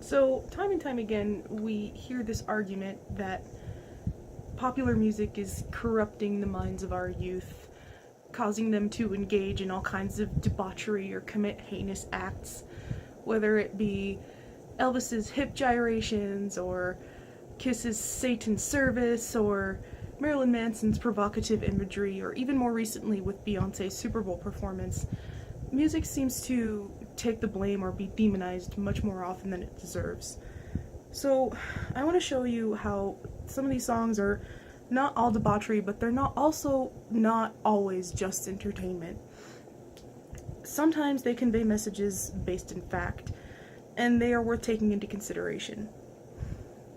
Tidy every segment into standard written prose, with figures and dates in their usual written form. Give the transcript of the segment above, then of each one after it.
So, time and time again, we hear this argument that popular music is corrupting the minds of our youth, causing them to engage in all kinds of debauchery or commit heinous acts, whether it be Elvis's hip gyrations, or Kiss's Satan's Service, or Marilyn Manson's provocative imagery, or even more recently with Beyonce's Super Bowl performance. Music seems to take the blame or be demonized much more often than it deserves. So I want to show you how some of these songs are not all debauchery, but they're not always just entertainment. Sometimes they convey messages based in fact, and they are worth taking into consideration.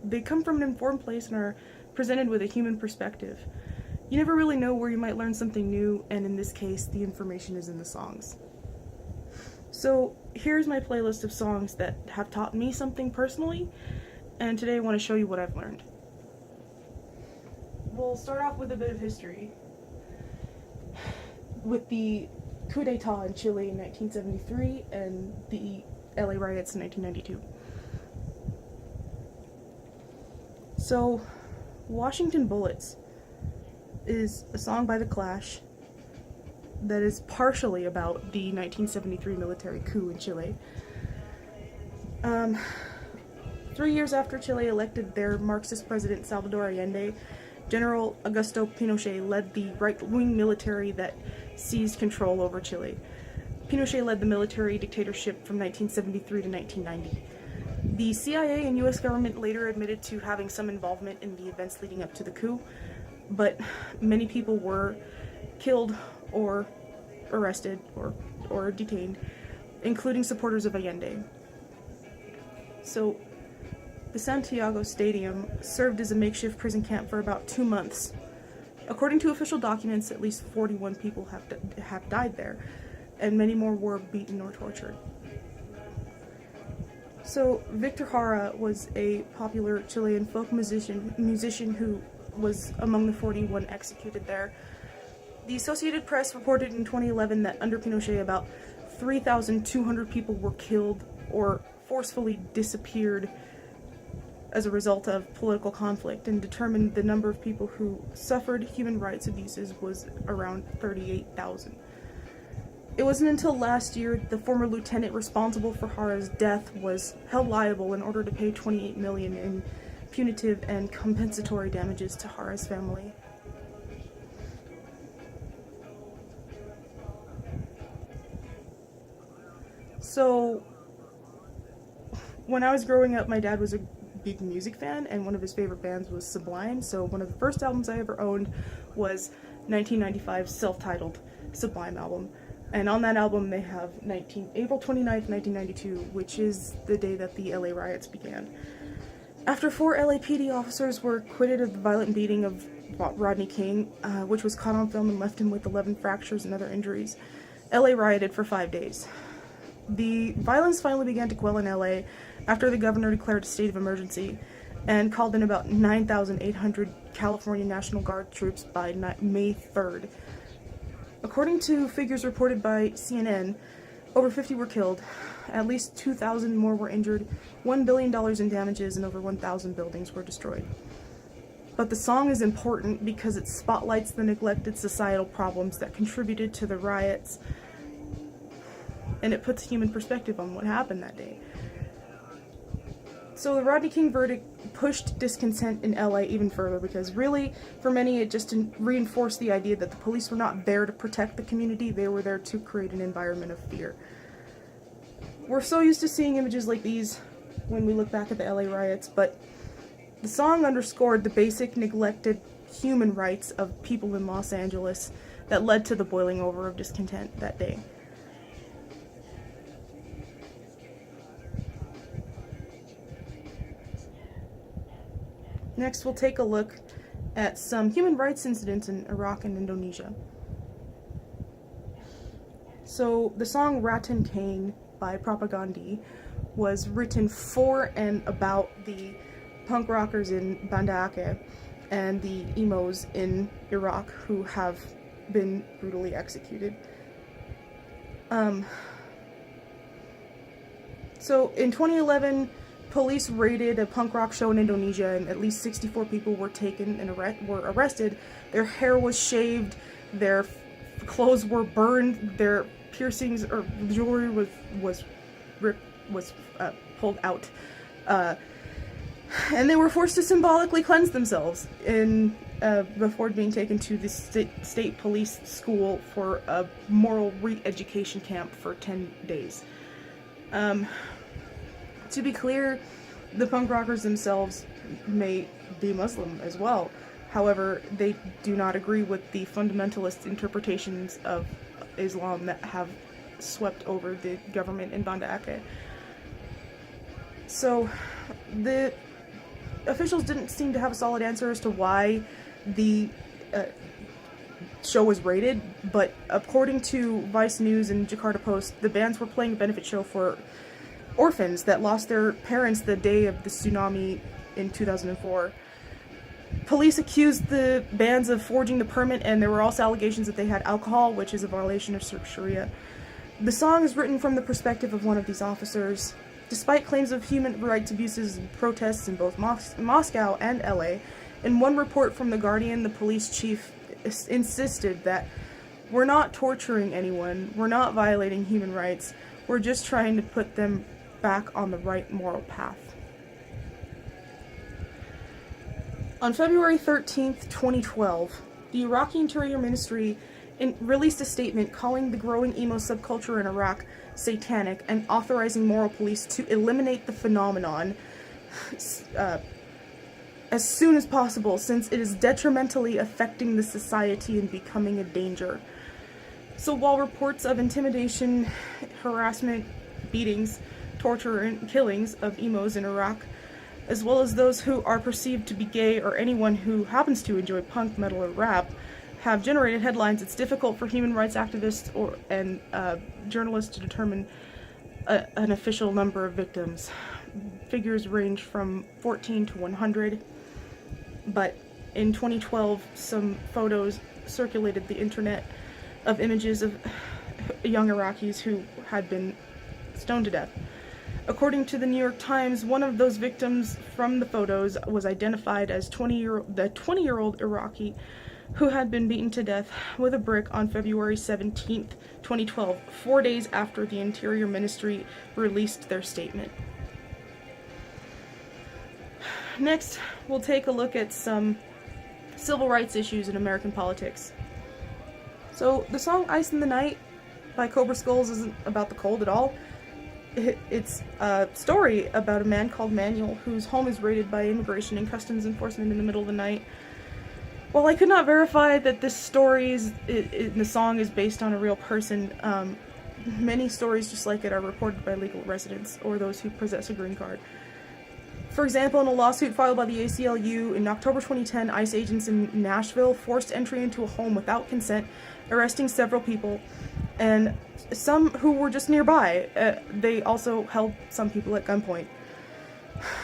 They come from an informed place and are presented with a human perspective. You never really know where you might learn something new, and in this case, the information is in the songs. So here's my playlist of songs that have taught me something personally, and today I want to show you what I've learned. We'll start off with a bit of history, with the coup d'etat in Chile in 1973 and the LA riots in 1992. So, Washington Bullets is a song by The Clash that is partially about the 1973 military coup in Chile. 3 years after Chile elected their Marxist president Salvador Allende, General Augusto Pinochet led the right-wing military that seized control over Chile. Pinochet led the military dictatorship from 1973 to 1990. The CIA and US government later admitted to having some involvement in the events leading up to the coup, but many people were killed or arrested or detained, including supporters of Allende. So, the Santiago Stadium served as a makeshift prison camp for about 2 months. According to official documents, at least 41 people have died there, and many more were beaten or tortured. So, Victor Jara was a popular Chilean folk musician who was among the 41 executed there. The Associated Press reported in 2011 that under Pinochet about 3,200 people were killed or forcefully disappeared as a result of political conflict, and determined the number of people who suffered human rights abuses was around 38,000. It wasn't until last year the former lieutenant responsible for Jara's death was held liable in order to pay $28 million in punitive and compensatory damages to Jara's family. So, when I was growing up, my dad was a big music fan, and one of his favorite bands was Sublime, so one of the first albums I ever owned was 1995's self-titled Sublime album. And on that album they have April 29th, 1992, which is the day that the LA riots began. After 4 LAPD officers were acquitted of the violent beating of Rodney King, which was caught on film and left him with 11 fractures and other injuries, LA rioted for 5 days. The violence finally began to quell in LA after the governor declared a state of emergency and called in about 9,800 California National Guard troops by May 3rd. According to figures reported by CNN, over 50 were killed, at least 2,000 more were injured, $1 billion in damages, and over 1,000 buildings were destroyed. But the song is important because it spotlights the neglected societal problems that contributed to the riots, and it puts human perspective on what happened that day. So the Rodney King verdict pushed discontent in LA even further because really, for many, it just reinforced the idea that the police were not there to protect the community, they were there to create an environment of fear. We're so used to seeing images like these when we look back at the LA riots, but the song underscored the basic neglected human rights of people in Los Angeles that led to the boiling over of discontent that day. Next, we'll take a look at some human rights incidents in Iraq and Indonesia. So, the song Ratan Kane by Propagandhi was written for and about the punk rockers in Banda Aceh and the emos in Iraq who have been brutally executed. So in 2011, police raided a punk rock show in Indonesia, and at least 64 people were taken and were arrested. Their hair was shaved, their clothes were burned, their piercings or jewelry was pulled out, and they were forced to symbolically cleanse themselves before being taken to the state police school for a moral re-education camp for 10 days. To be clear, the punk rockers themselves may be Muslim as well. However, they do not agree with the fundamentalist interpretations of Islam that have swept over the government in Banda Aceh. So, the officials didn't seem to have a solid answer as to why the show was raided, but according to Vice News and Jakarta Post, the bands were playing a benefit show for orphans that lost their parents the day of the tsunami in 2004. Police accused the bands of forging the permit, and there were also allegations that they had alcohol, which is a violation of Sharia. The song is written from the perspective of one of these officers. Despite claims of human rights abuses and protests in both Moscow and LA, in one report from The Guardian, the police chief insisted that we're not torturing anyone, we're not violating human rights, we're just trying to put them back on the right moral path. On February 13th, 2012, the Iraqi Interior Ministry released a statement calling the growing emo subculture in Iraq satanic and authorizing moral police to eliminate the phenomenon as soon as possible, since it is detrimentally affecting the society and becoming a danger. So while reports of intimidation, harassment, beatings, torture, and killings of emos in Iraq, as well as those who are perceived to be gay or anyone who happens to enjoy punk, metal, or rap, have generated headlines, it's difficult for human rights activists and journalists to determine an official number of victims. Figures range from 14 to 100, but in 2012, some photos circulated the internet of images of young Iraqis who had been stoned to death. According to the New York Times, one of those victims from the photos was identified as the 20-year-old Iraqi who had been beaten to death with a brick on February 17th, 2012, 4 days after the Interior Ministry released their statement. Next, we'll take a look at some civil rights issues in American politics. So, the song Ice in the Night by Cobra Skulls isn't about the cold at all. It's a story about a man called Manuel whose home is raided by Immigration and Customs Enforcement in the middle of the night. While I could not verify that this story in the song is based on a real person, many stories just like it are reported by legal residents or those who possess a green card. For example, in a lawsuit filed by the ACLU in October 2010, ICE agents in Nashville forced entry into a home without consent, arresting several people, and some who were just nearby. They also held some people at gunpoint.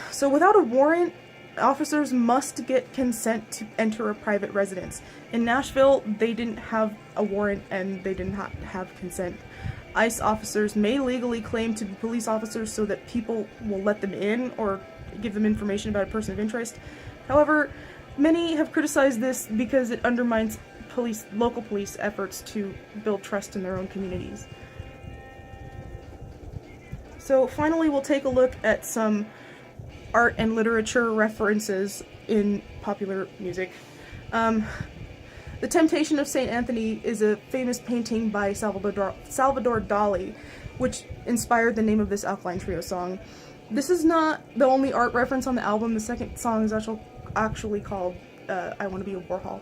So without a warrant, officers must get consent to enter a private residence. In Nashville, they didn't have a warrant and they did not have consent. ICE officers may legally claim to be police officers so that people will let them in or give them information about a person of interest. However, many have criticized this because it undermines local police efforts to build trust in their own communities. So finally, we'll take a look at some art and literature references in popular music. The Temptation of St. Anthony is a famous painting by Salvador Dali, which inspired the name of this Alkaline Trio song. This is not the only art reference on the album. The second song is actually called I Want to Be a Warhol.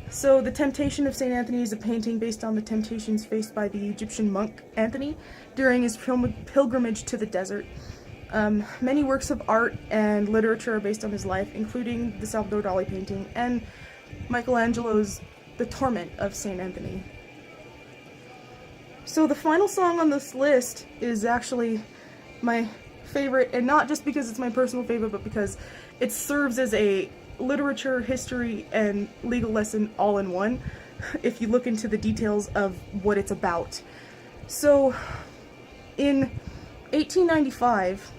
So The Temptation of St. Anthony is a painting based on the temptations faced by the Egyptian monk Anthony during his pilgrimage to the desert. Many works of art and literature are based on his life, including the Salvador Dali painting and Michelangelo's The Torment of St. Anthony. So the final song on this list is actually my favorite, and not just because it's my personal favorite, but because it serves as a literature, history, and legal lesson all in one, if you look into the details of what it's about. So, in 1895,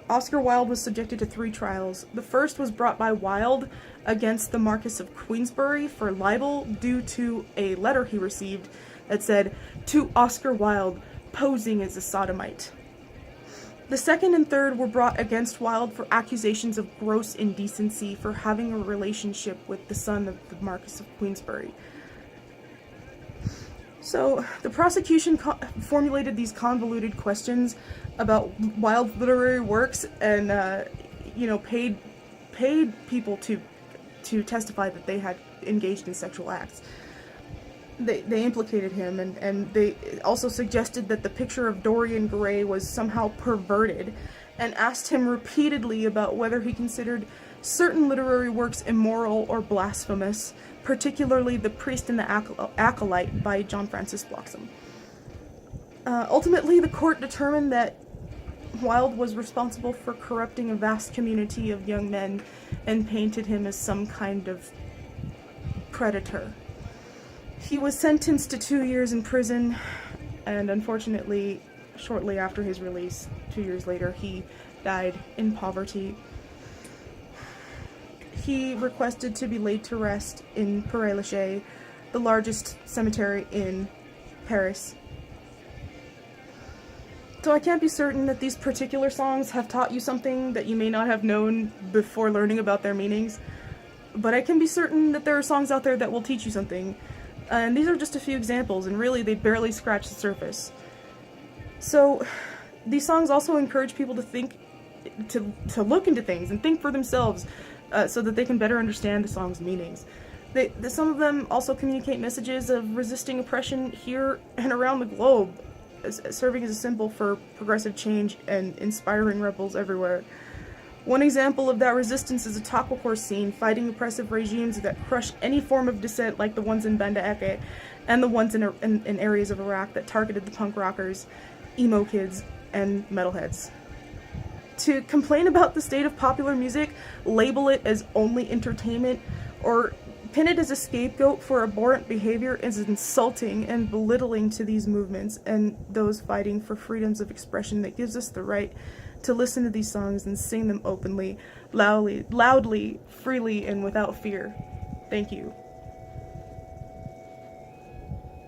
Oscar Wilde was subjected to 3 trials. The first was brought by Wilde against the Marquis of Queensberry for libel due to a letter he received that said, "To Oscar Wilde, posing as a sodomite." The second and third were brought against Wilde for accusations of gross indecency for having a relationship with the son of the Marquis of Queensberry. So the prosecution formulated these convoluted questions about Wilde's literary works, and paid people to testify that they had engaged in sexual acts. They implicated him, and they also suggested that the picture of Dorian Gray was somehow perverted, and asked him repeatedly about whether he considered certain literary works immoral or blasphemous, particularly The Priest and the Acolyte by John Francis Bloxham. Ultimately, the court determined that Wilde was responsible for corrupting a vast community of young men and painted him as some kind of predator. He was sentenced to 2 years in prison, and unfortunately, shortly after his release, 2 years later, he died in poverty. He requested to be laid to rest in Père-Lachaise, the largest cemetery in Paris. So I can't be certain that these particular songs have taught you something that you may not have known before learning about their meanings, but I can be certain that there are songs out there that will teach you something, and these are just a few examples, and really they barely scratch the surface. So these songs also encourage people to think, to look into things and think for themselves, so that they can better understand the song's meanings. Some of them also communicate messages of resisting oppression here and around the globe, serving as a symbol for progressive change and inspiring rebels everywhere. One example of that resistance is the Taqwa scene, fighting oppressive regimes that crush any form of dissent, like the ones in Banda Eke and the ones in areas of Iraq that targeted the punk rockers, emo kids, and metalheads. To complain about the state of popular music, label it as only entertainment, or pin it as a scapegoat for abhorrent behavior is insulting and belittling to these movements and those fighting for freedoms of expression that gives us the right to listen to these songs and sing them openly, loudly, freely, and without fear. Thank you.